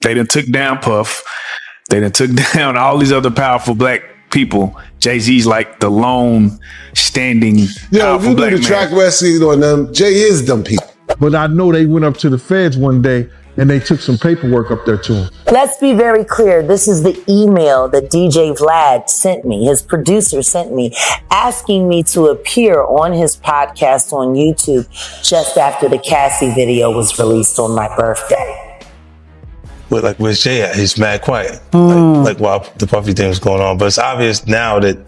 They done took down Puff. They done took down all these other powerful black people. Jay-Z's like the lone standing powerful black man. You do the track wrestling on them. Jay is them people. But I know they went up to the feds one day and they took some paperwork up there to him. Let's be very clear. This is the email that DJ Vlad sent me, his producer sent me, asking me to appear on his podcast on YouTube just after the Cassie video was released on my birthday. But like, where's Jay at? He's mad quiet. Like while the Puffy thing was going on. But it's obvious now that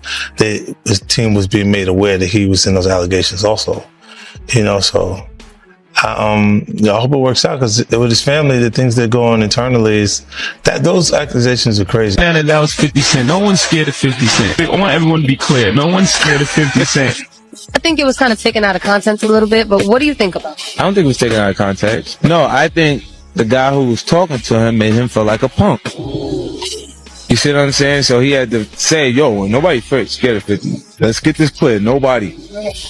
his team was being made aware that he was in those allegations also. You know, so I hope it works out, because with his family, the things that go on internally is that those accusations are crazy. Man, that was 50 Cent. No one's scared of 50 Cent. I want everyone to be clear. No one's scared of 50 Cent. I think it was kind of taken out of context a little bit, but what do you think about it? I don't think it was taken out of context. No, I think the guy who was talking to him made him feel like a punk. You see what I'm saying? So he had to say, yo, nobody scared of 50. Let's get this clear. Nobody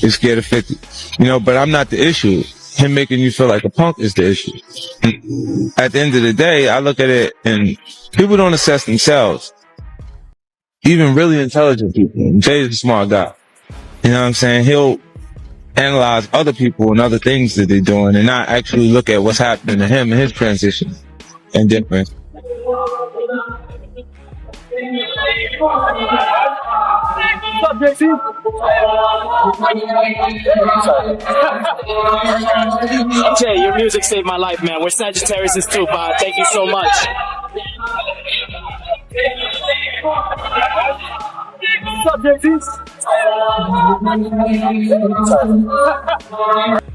is scared of 50. You know, but I'm not the issue. Him making you feel like a punk is the issue. And at the end of the day, I look at it and people don't assess themselves. Even really intelligent people. Jay is a smart guy. You know what I'm saying? He'll analyze other people and other things that they're doing and not actually look at what's happening to him and his transition and difference. Jay, your music saved my life, man. We're Sagittarius too, Bob. Thank you so much.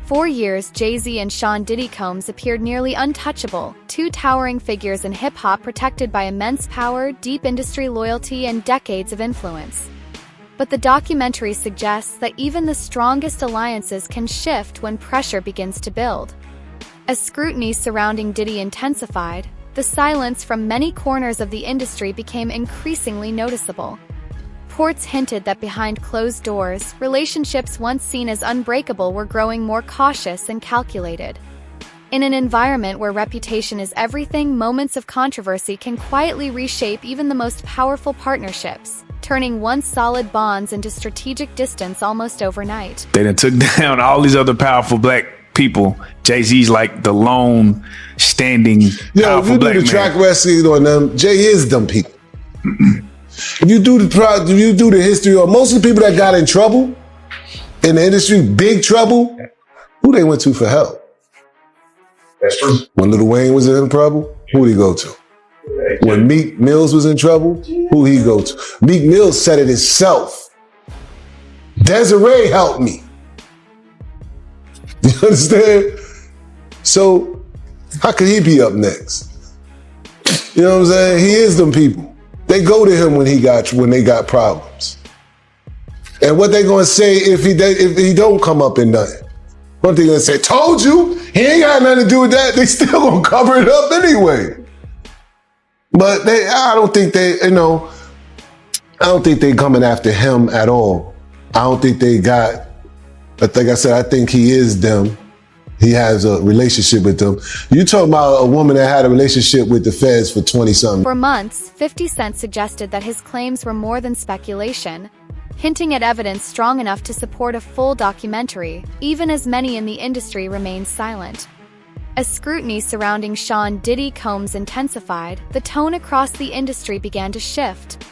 4 years, Jay-Z and Sean Diddy Combs appeared nearly untouchable, two towering figures in hip-hop protected by immense power, deep industry loyalty, and decades of influence. But the documentary suggests that even the strongest alliances can shift when pressure begins to build. As scrutiny surrounding Diddy intensified, the silence from many corners of the industry became increasingly noticeable. Reports hinted that behind closed doors, relationships once seen as unbreakable were growing more cautious and calculated. In an environment where reputation is everything, moments of controversy can quietly reshape even the most powerful partnerships, turning once solid bonds into strategic distance almost overnight. They done took down all these other powerful black people. Jay-Z's like the lone standing powerful black man. You do the track wrestling on them. Jay is them people. If you do the history of most of the people that got in trouble in the industry, big trouble, who they went to for help? That's true. When Lil Wayne was in trouble, who did he go to? When Meek Mills was in trouble, who he go to? Meek Mills said it himself. Desiree helped me. You understand? So how could he be up next? You know what I'm saying? He is them people. They go to him when they got problems. And what they gonna say if he don't come up in nothing? What they gonna say? Told you, he ain't got nothing to do with that. They still gonna cover it up anyway. But I don't think they coming after him at all. I don't think they got, like I said, I think he is them. He has a relationship with them. You talking about a woman that had a relationship with the feds for 20-something. For months, 50 Cent suggested that his claims were more than speculation, hinting at evidence strong enough to support a full documentary, even as many in the industry remained silent. As scrutiny surrounding Sean Diddy Combs intensified, the tone across the industry began to shift.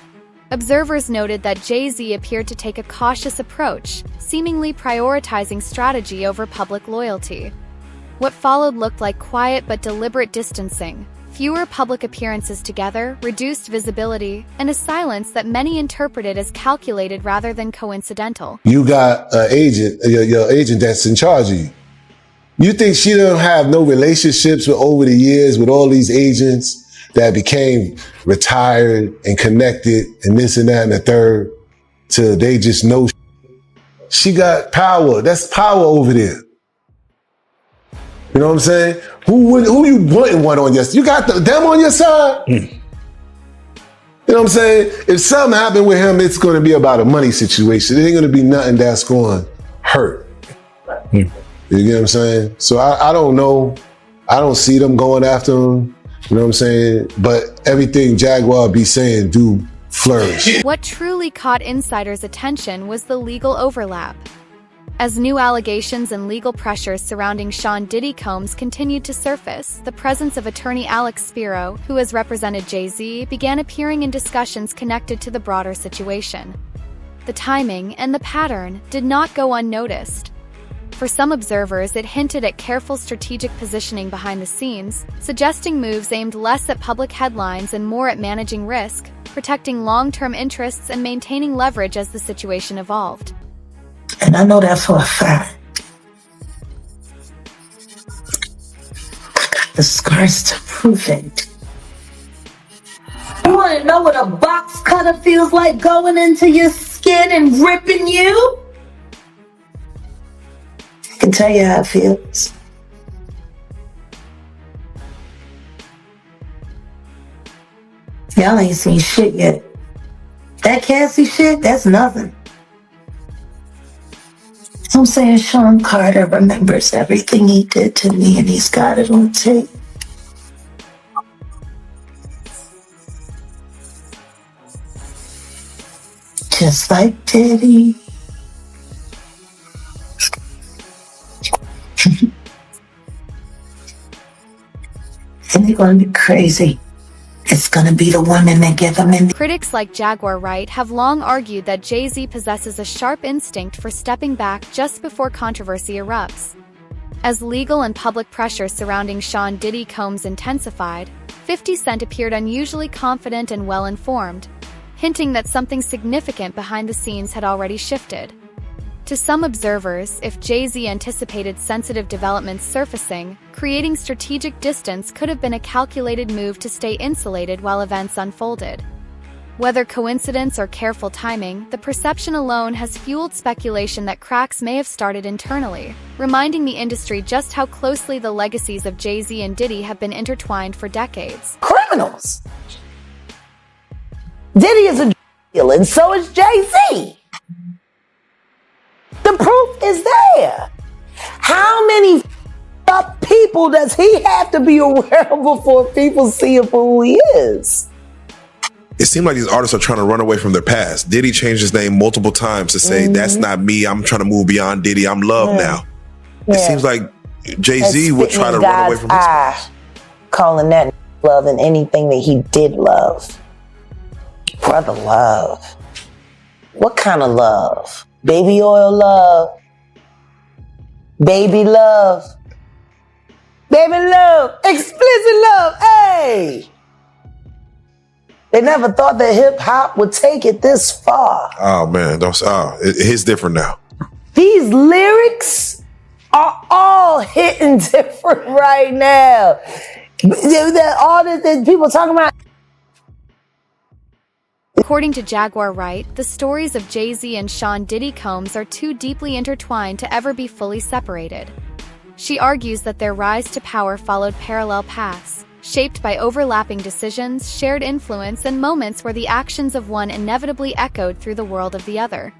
Observers noted that Jay-Z appeared to take a cautious approach, seemingly prioritizing strategy over public loyalty. What followed looked like quiet but deliberate distancing, fewer public appearances together, reduced visibility, and a silence that many interpreted as calculated rather than coincidental. You got an agent, your agent that's in charge of you. You think she don't have no relationships with over the years with all these agents that became retired and connected and this and that and the third till they just know she got power. That's power over there. You know what I'm saying? Who you wanting one on your side? You got them on your side? You know what I'm saying? If something happened with him, it's going to be about a money situation. It ain't going to be nothing that's going to hurt. You get what I'm saying? So I don't know. I don't see them going after him. You know what I'm saying? But everything Jaguar be saying do flourish. What truly caught insiders' attention was the legal overlap. As new allegations and legal pressures surrounding Sean Diddy Combs continued to surface, the presence of attorney Alex Spiro, who has represented Jay-Z, began appearing in discussions connected to the broader situation. The timing and the pattern did not go unnoticed. For some observers, it hinted at careful strategic positioning behind the scenes, suggesting moves aimed less at public headlines and more at managing risk, protecting long-term interests and maintaining leverage as the situation evolved. And I know that for a fact. I got the scars to prove it. You want to know what a box cutter feels like going into your skin and ripping you? I can tell you how it feels. Y'all ain't seen shit yet. That Cassie shit, that's nothing. I'm saying Sean Carter remembers everything he did to me and he's got it on tape. Just like Diddy. And they're gonna be crazy. It's gonna be the women that give them in. Critics like Jaguar Wright have long argued that Jay-Z possesses a sharp instinct for stepping back just before controversy erupts. As legal and public pressure surrounding Sean Diddy Combs intensified, 50 Cent appeared unusually confident and well-informed, hinting that something significant behind the scenes had already shifted. To some observers, if Jay-Z anticipated sensitive developments surfacing, creating strategic distance could have been a calculated move to stay insulated while events unfolded. Whether coincidence or careful timing, the perception alone has fueled speculation that cracks may have started internally, reminding the industry just how closely the legacies of Jay-Z and Diddy have been intertwined for decades. Criminals. Diddy is a deal, and so is Jay-Z. The proof is there. How many up people does he have to be aware of before people see him for who he is? It seems like these artists are trying to run away from their past. Diddy changed his name multiple times to say, that's not me. I'm trying to move beyond Diddy. I'm Love now. It seems like Jay-Z would try to run away from his past. Calling that love and anything that he did love. Brother love. What kind of love? Baby oil love. Baby love. Baby love. Explicit love. Hey! They never thought that hip hop would take it this far. Oh man, it's different now. These lyrics are all hitting different right now. All the people talking about. According to Jaguar Wright, the stories of Jay-Z and Sean Diddy Combs are too deeply intertwined to ever be fully separated. She argues that their rise to power followed parallel paths, shaped by overlapping decisions, shared influence, and moments where the actions of one inevitably echoed through the world of the other.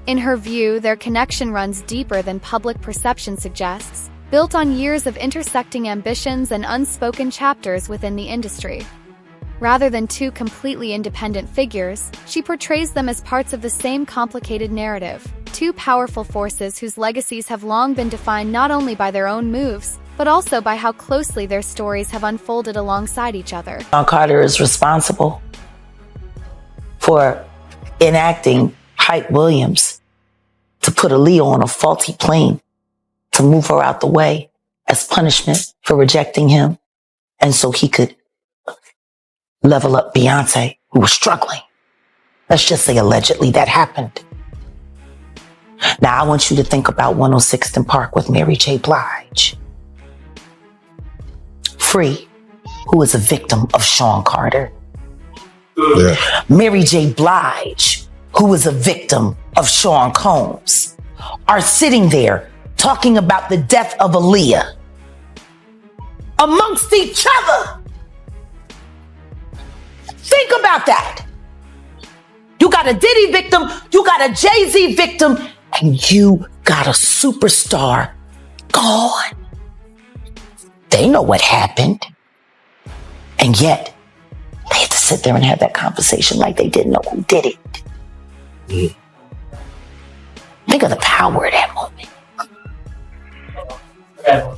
In her view, their connection runs deeper than public perception suggests, built on years of intersecting ambitions and unspoken chapters within the industry. Rather than two completely independent figures, she portrays them as parts of the same complicated narrative, two powerful forces whose legacies have long been defined not only by their own moves, but also by how closely their stories have unfolded alongside each other. Sean Carter is responsible for enacting Hype Williams to put Aaliyah on a faulty plane to move her out the way as punishment for rejecting him, and so he could level up Beyonce, who was struggling. Let's just say allegedly that happened. Now I want you to think about 106th and Park with Mary J. Blige. Free, who is a victim of Sean Carter. Yeah. Mary J. Blige, who is a victim of Sean Combs, are sitting there talking about the death of Aaliyah amongst each other. Think about that. You got a Diddy victim, you got a Jay-Z victim, and you got a superstar gone. They know what happened. And yet, they had to sit there and have that conversation like they didn't know who did it. Think of the power of that moment.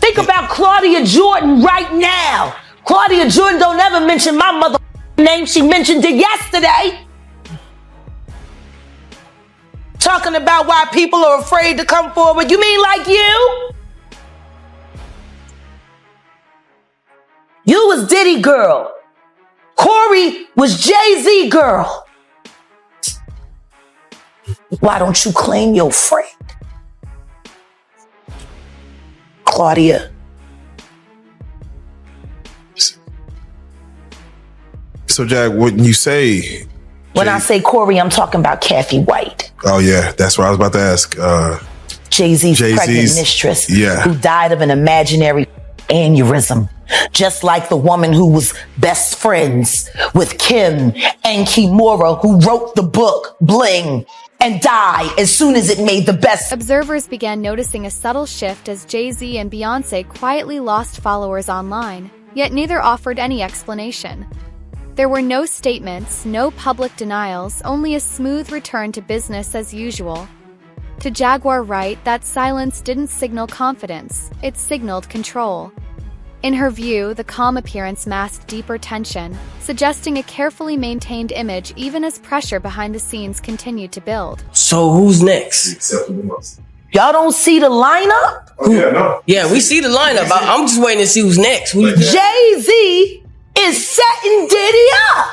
Think about Claudia Jordan right now. Claudia Jordan don't ever mention my mother name. She mentioned it yesterday. Talking about why people are afraid to come forward. You mean like you? You was Diddy girl. Corey was Jay-Z girl. Why don't you claim your friend? Claudia. So, Jack, when you say... When I say Corey, I'm talking about Kathy White. Oh, yeah. That's what I was about to ask. Jay-Z's pregnant mistress who died of an imaginary aneurysm. Just like the woman who was best friends with Kim and Kimura, who wrote the book Bling and died as soon as it made the best. Observers began noticing a subtle shift as Jay-Z and Beyoncé quietly lost followers online, yet neither offered any explanation. There were no statements, no public denials, only a smooth return to business as usual. To Jaguar Wright, that silence didn't signal confidence, it signaled control. In her view, the calm appearance masked deeper tension, suggesting a carefully maintained image even as pressure behind the scenes continued to build. So who's next? Y'all don't see the lineup? Oh, yeah, no. Yeah, we see the lineup. I'm just waiting to see who's next. Jay-Z is setting Diddy up.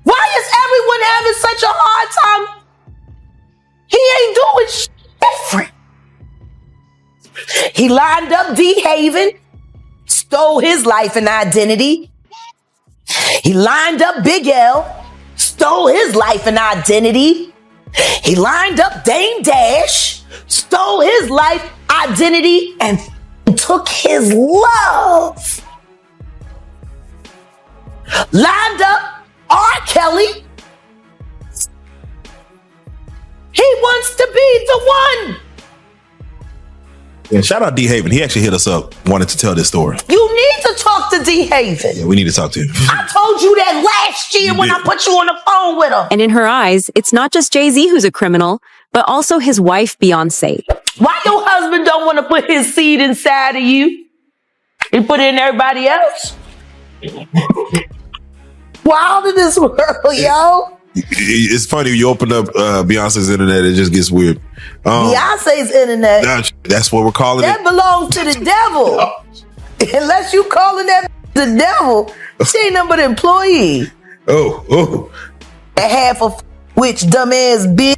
Why is everyone having such a hard time? He ain't doing shit different. He lined up D. Haven, stole his life and identity. He lined up Big L, stole his life and identity. He lined up Dame Dash, stole his life, identity, and took his love. Lined up R. Kelly. He wants to be the one. Yeah, shout out D. Haven. He actually hit us up, wanted to tell this story. You need to talk to D. Haven. Yeah, we need to talk to him. I told you that last year when I put you on the phone with him. And in her eyes, it's not just Jay-Z who's a criminal, but also his wife, Beyoncé. Why your husband don't want to put his seed inside of you? He put it in everybody else? Wild in this world, yo. It's funny, you open up Beyonce's internet, it just gets weird. Beyonce's internet. That's what we're calling that it. That belongs to the devil. Unless you calling that the devil, she ain't nothing but an employee. Oh. And half of which dumbass bitch.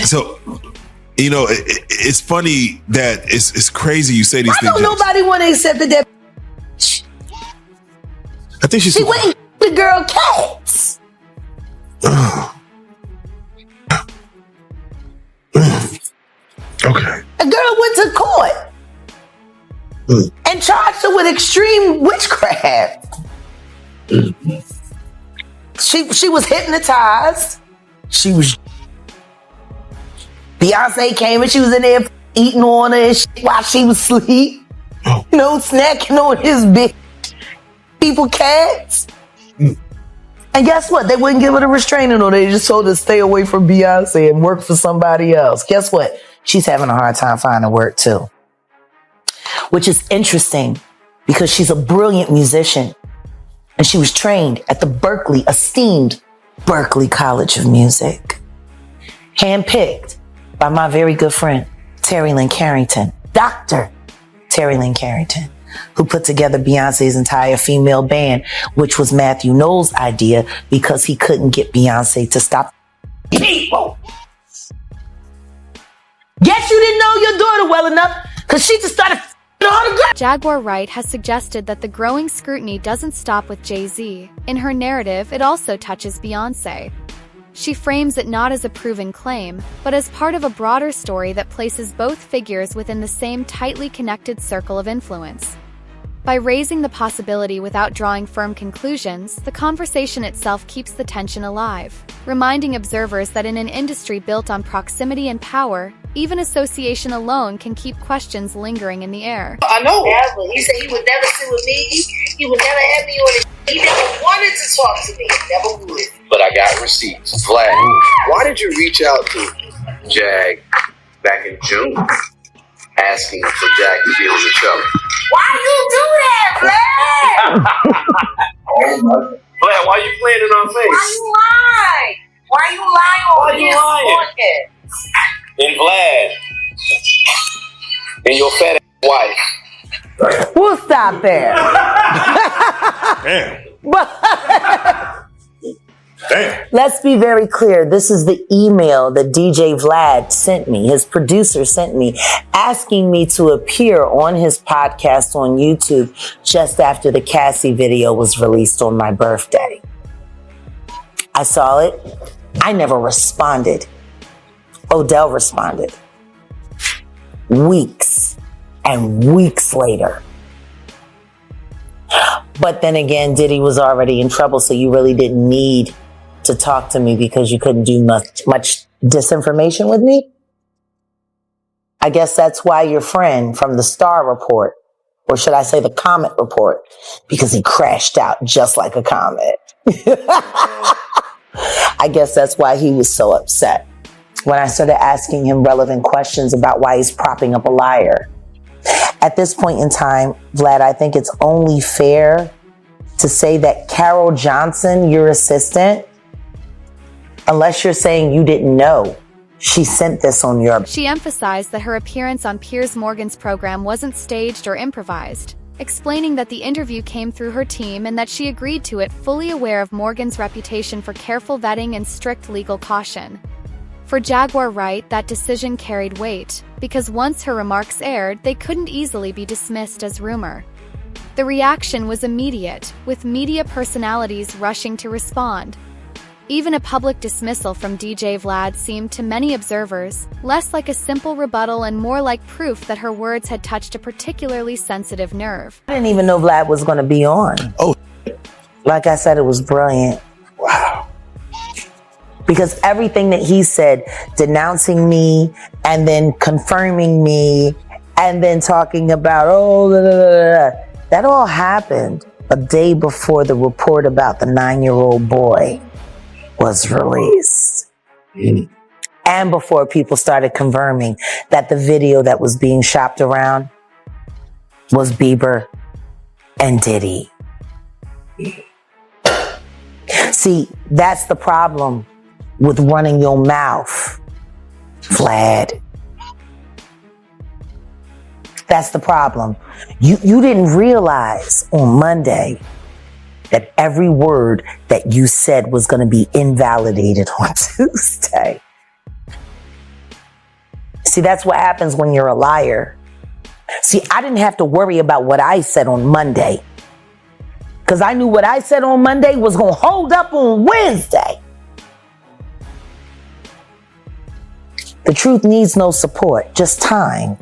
So, you know, it's funny that it's crazy you say these things. Why don't nobody want to accept that? I think she's waiting the girl cats. Okay. A girl went to court and charged her with extreme witchcraft. She was hypnotized. Beyonce came and she was in there eating on her and shit while she was asleep. You know, snacking on his big people cats. And guess what? They wouldn't give her the restraining order. They just told her to stay away from Beyonce and work for somebody else. Guess what? She's having a hard time finding work too. Which is interesting because she's a brilliant musician. And she was trained at the esteemed Berklee College of Music. Handpicked by my very good friend, Terry Lynn Carrington. Dr. Terry Lynn Carrington, who put together Beyonce's entire female band, which was Matthew Knowles' idea because he couldn't get Beyonce to stop people. Guess you didn't know your daughter well enough because she just started autographs. Jaguar Wright has suggested that the growing scrutiny doesn't stop with Jay-Z. In her narrative, it also touches Beyoncé. She frames it not as a proven claim, but as part of a broader story that places both figures within the same tightly connected circle of influence. By raising the possibility without drawing firm conclusions, the conversation itself keeps the tension alive, reminding observers that in an industry built on proximity and power, even association alone can keep questions lingering in the air. I know. Never. He said he would never sit with me. He would never have me on his. He never wanted to talk to me. Never would. But I got receipts. Vlad, why did you reach out to Jag back in June asking for Jag to be on the show? Why you do that, Vlad? Vlad, why you playing in our face? Why you lying? Why you lying on this podcast? And Vlad, and your fat wife. We'll stop there. Damn. Damn. Let's be very clear. This is the email that DJ Vlad sent me, his producer sent me, asking me to appear on his podcast on YouTube just after the Cassie video was released on my birthday. I saw it. I never responded. Odell responded. Weeks and weeks later. But then again, Diddy was already in trouble, so you really didn't need to talk to me because you couldn't do much disinformation with me. I guess that's why your friend from the Star Report, or should I say the Comet Report, because he crashed out just like a comet. I guess that's why he was so upset when I started asking him relevant questions about why he's propping up a liar. At this point in time, Vlad, I think it's only fair to say that Carol Johnson, your assistant, unless you're saying you didn't know, she sent this on your... She emphasized that her appearance on Piers Morgan's program wasn't staged or improvised, explaining that the interview came through her team and that she agreed to it fully aware of Morgan's reputation for careful vetting and strict legal caution. For Jaguar Wright, that decision carried weight, because once her remarks aired, they couldn't easily be dismissed as rumor. The reaction was immediate, with media personalities rushing to respond. Even a public dismissal from DJ Vlad seemed to many observers less like a simple rebuttal and more like proof that her words had touched a particularly sensitive nerve. I didn't even know Vlad was going to be on. Oh. Like I said, it was brilliant. Wow. Because everything that he said, denouncing me and then confirming me and then talking about, that all happened a day before the report about the 9-year-old boy was released. And before people started confirming that the video that was being shopped around was Bieber and Diddy. See, that's the problem with running your mouth, Vlad. That's the problem. You didn't realize on Monday that every word that you said was going to be invalidated on Tuesday. See, that's what happens when you're a liar. See, I didn't have to worry about what I said on Monday, because I knew what I said on Monday was going to hold up on Wednesday. The truth needs no support, just time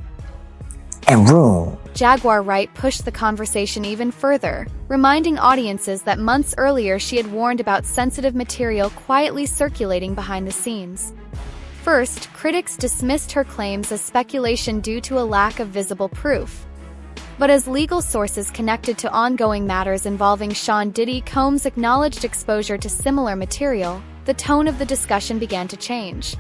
and room. Jaguar Wright pushed the conversation even further, reminding audiences that months earlier she had warned about sensitive material quietly circulating behind the scenes. First, critics dismissed her claims as speculation due to a lack of visible proof. But as legal sources connected to ongoing matters involving Sean Diddy Combs' acknowledged exposure to similar material, the tone of the discussion began to change.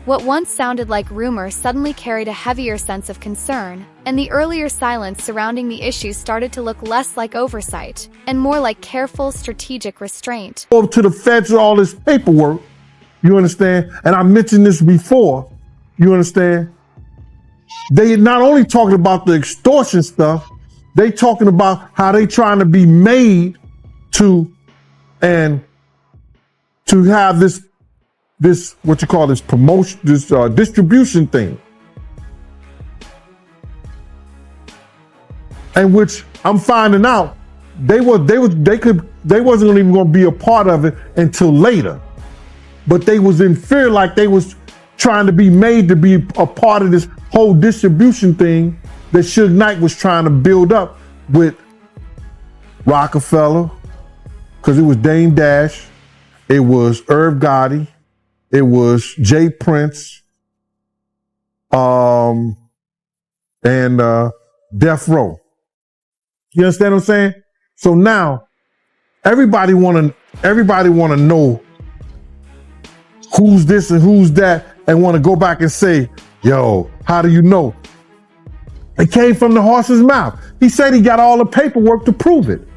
What once sounded like rumor suddenly carried a heavier sense of concern, and the earlier silence surrounding the issue started to look less like oversight and more like careful, strategic restraint. Go to the feds with all this paperwork, you understand? And I mentioned this before, you understand? They not only talking about the extortion stuff, they talking about how they trying to be made to have this what you call this promotion, this distribution thing. And which I'm finding out they wasn't even gonna be a part of it until later. But they was in fear, like they was trying to be made to be a part of this whole distribution thing that Suge Knight was trying to build up with Rockefeller, because it was Dame Dash, it was Irv Gotti, it was Jay Prince, and Death Row. You understand what I'm saying? So now everybody wanna know who's this and who's that, and want to go back and say, yo, how do you know? It came from the horse's mouth. He said he got all the paperwork to prove it.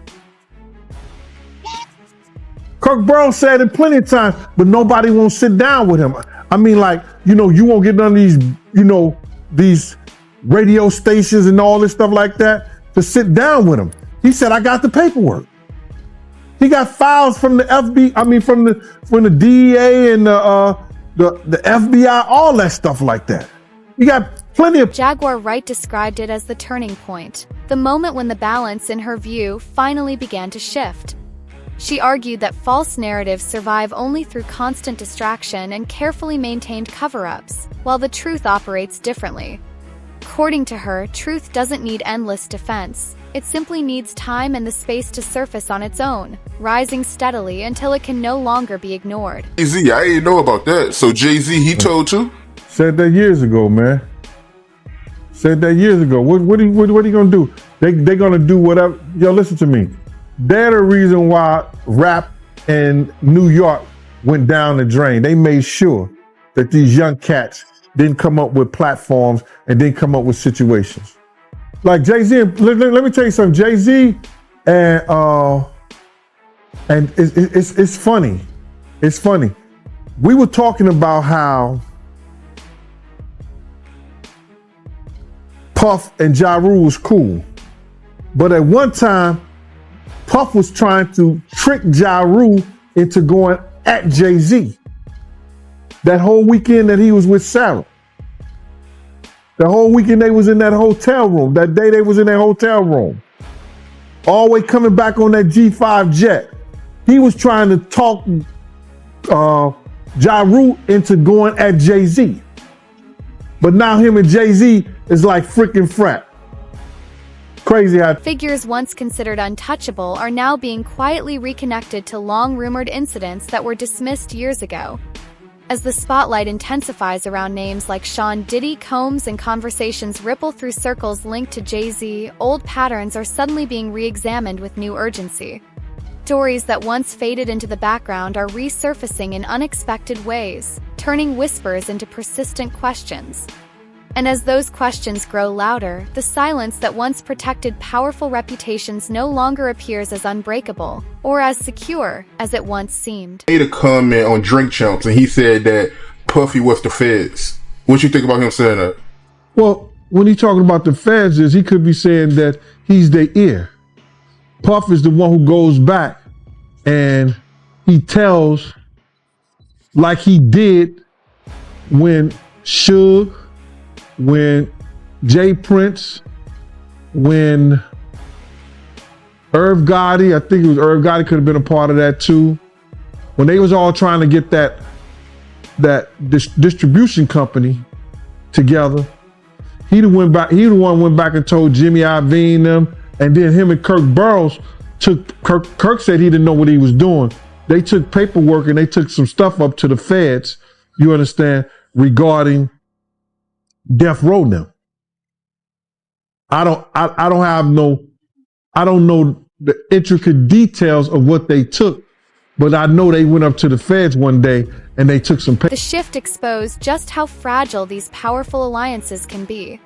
Kirk Burrows said it plenty of times, but nobody won't sit down with him. I mean, like, you won't get none of these, these radio stations and all this stuff like that to sit down with him. He said, I got the paperwork. He got files from the from the DEA and the FBI, all that stuff like that. You got plenty of... Jaguar Wright described it as the turning point, the moment when the balance, in her view, finally began to shift. She argued that false narratives survive only through constant distraction and carefully maintained cover-ups, while the truth operates differently. According to her, truth doesn't need endless defense. It simply needs time and the space to surface on its own, rising steadily until it can no longer be ignored. Jay-Z, I didn't know about that. So Jay-Z, he told too? Said that years ago, man. Said that years ago. What are you gonna do? They're gonna do whatever. Yo, listen to me. They're the reason why rap in New York went down the drain. They made sure that these young cats didn't come up with platforms and didn't come up with situations. Like Jay-Z, let me tell you something. Jay-Z and it's funny. It's funny. We were talking about how Puff and Ja Rule was cool. But at one time, Puff was trying to trick Ja Rule into going at Jay-Z. That whole weekend that he was with Sarah. The whole weekend they was in that hotel room. That day they was in that hotel room. All the way coming back on that G5 jet. He was trying to talk Ja Rule into going at Jay-Z. But now him and Jay-Z is like freaking frat. Crazy how figures once considered untouchable are now being quietly reconnected to long-rumored incidents that were dismissed years ago. As the spotlight intensifies around names like Sean Diddy, Combs, and conversations ripple through circles linked to Jay-Z, old patterns are suddenly being re-examined with new urgency. Stories that once faded into the background are resurfacing in unexpected ways, turning whispers into persistent questions. And as those questions grow louder, the silence that once protected powerful reputations no longer appears as unbreakable or as secure as it once seemed. He made a comment on Drink Champs and he said that Puffy was the feds. What you think about him saying that? Well, when he's talking about the feds, he could be saying that he's their ear. Puff is the one who goes back and he tells, like he did when Suge, when Jay Prince, when Irv Gotti, I think it was Irv Gotti could have been a part of that too. When they was all trying to get that distribution company together, he the one went back and told Jimmy Iovine them, and then him and Kirk Burrows Kirk said he didn't know what he was doing. They took paperwork and they took some stuff up to the feds, you understand, regarding Death Row now. I don't know the intricate details of what they took, but I know they went up to the feds one day and they took some The shift exposed just how fragile these powerful alliances can be.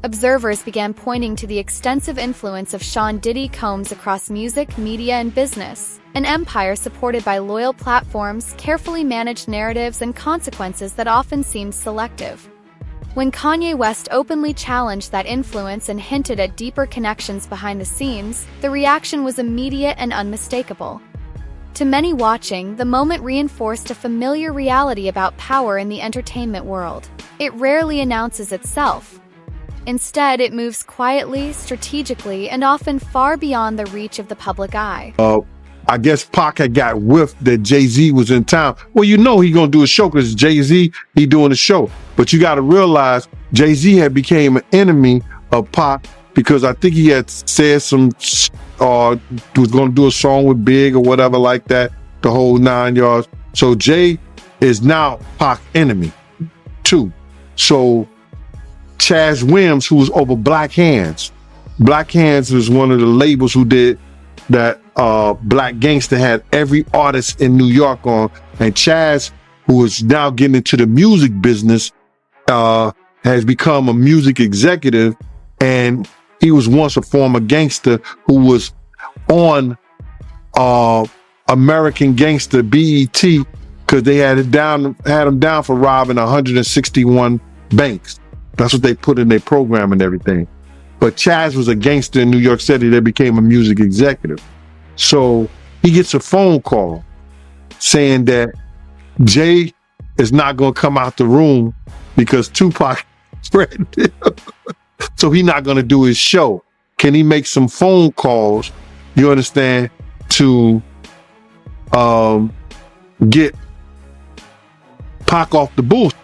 Observers began pointing to the extensive influence of Sean Diddy Combs across music, media, and business, an empire supported by loyal platforms, carefully managed narratives, and consequences that often seemed selective. When Kanye West openly challenged that influence and hinted at deeper connections behind the scenes, the reaction was immediate and unmistakable. To many watching, the moment reinforced a familiar reality about power in the entertainment world. It rarely announces itself. Instead, it moves quietly, strategically, and often far beyond the reach of the public eye. I guess Pac had got whiffed that Jay-Z was in town. Well, you know he gonna do a show because Jay-Z, he doing a show. But you gotta realize Jay-Z had became an enemy of Pac because I think he had said some was going to do a song with Big or whatever like that, the whole 9 yards. So Jay is now Pac's enemy too. So Chaz Williams, who was over Black Hands. Black Hands was one of the labels who did that. Black Gangster had every artist in New York on, and Chaz, who is now getting into the music business, has become a music executive, and he was once a former gangster who was on American Gangster BET because they had him down for robbing 161 banks. That's what they put in their program and everything. But Chaz was a gangster in New York City that became a music executive. So he gets a phone call saying that Jay is not going to come out the room because Tupac threatened him. So he's not going to do his show. Can he make some phone calls, you understand, to get Pac off the booth?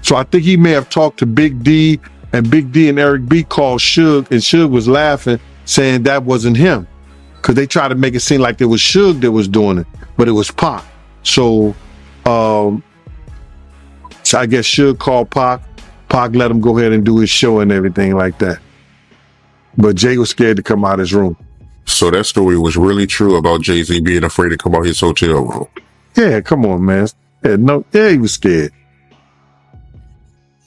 So I think he may have talked to Big D, and Big D and Eric B called Suge, and Suge was laughing, saying that wasn't him. Because they tried to make it seem like it was Suge that was doing it, but it was Pac. So I guess Suge called Pac. Pac let him go ahead and do his show and everything like that. But Jay was scared to come out his room. So that story was really true about Jay-Z being afraid to come out his hotel room. Yeah, come on, man. Yeah, he was scared.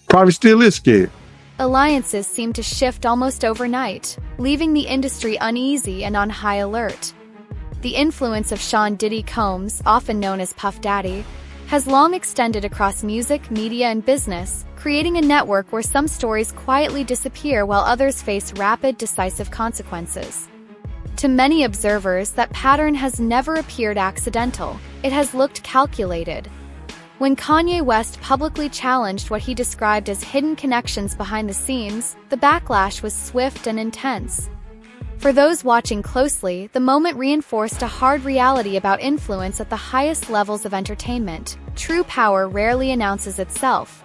Probably still is scared. Alliances seem to shift almost overnight, leaving the industry uneasy and on high alert. The influence of Sean Diddy Combs, often known as Puff Daddy, has long extended across music, media, and business, creating a network where some stories quietly disappear while others face rapid, decisive consequences. To many observers, that pattern has never appeared accidental. It has looked calculated. When Kanye West publicly challenged what he described as hidden connections behind the scenes, the backlash was swift and intense. For those watching closely, the moment reinforced a hard reality about influence at the highest levels of entertainment. True power rarely announces itself.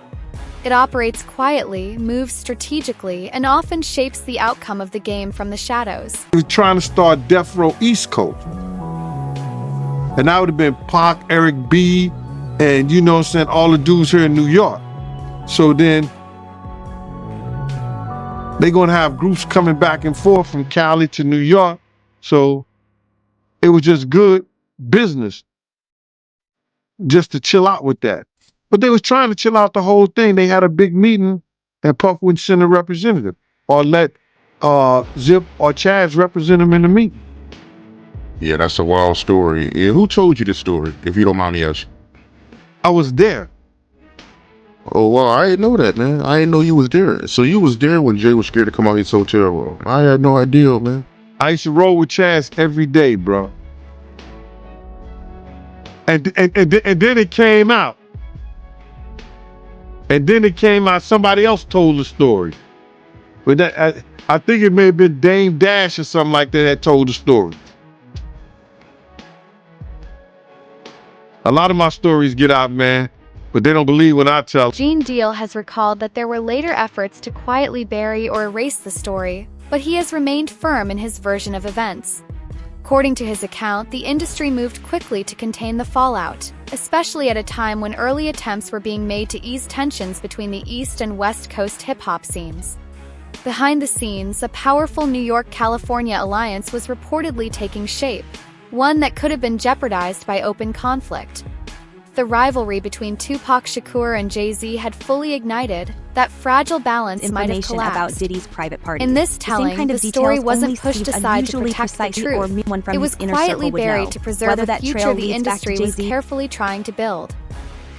It operates quietly, moves strategically, and often shapes the outcome of the game from the shadows. He was trying to start Death Row East Coast. And that would have been Pac, Eric B., and you know what I'm saying, all the dudes here in New York. So then they're going to have groups coming back and forth from Cali to New York. So it was just good business just to chill out with that. But they was trying to chill out the whole thing. They had a big meeting and Puff wouldn't send a representative or let Zip or Chaz represent him in the meeting. Yeah, that's a wild story. Yeah, who told you this story, if you don't mind me asking? I was there. Oh, well, I didn't know that, man. I didn't know you was there. So you was there when Jay was scared to come out his hotel room. I had no idea, man. I used to roll with Chaz every day, bro. And then it came out. And then it came out, somebody else told the story. But that, I think it may have been Dame Dash or something like that told the story. A lot of my stories get out, man, but they don't believe when I tell. Gene Deal has recalled that there were later efforts to quietly bury or erase the story, but he has remained firm in his version of events. According to his account, the industry moved quickly to contain the fallout, especially at a time when early attempts were being made to ease tensions between the East and West Coast hip-hop scenes. Behind the scenes, a powerful New York-California alliance was reportedly taking shape, one that could have been jeopardized by open conflict. The rivalry between Tupac Shakur and Jay-Z had fully ignited. That fragile balance might have collapsed. About Diddy's private party. In this telling, the story wasn't pushed aside to protect the truth. It was quietly buried to preserve a future the industry was carefully trying to build.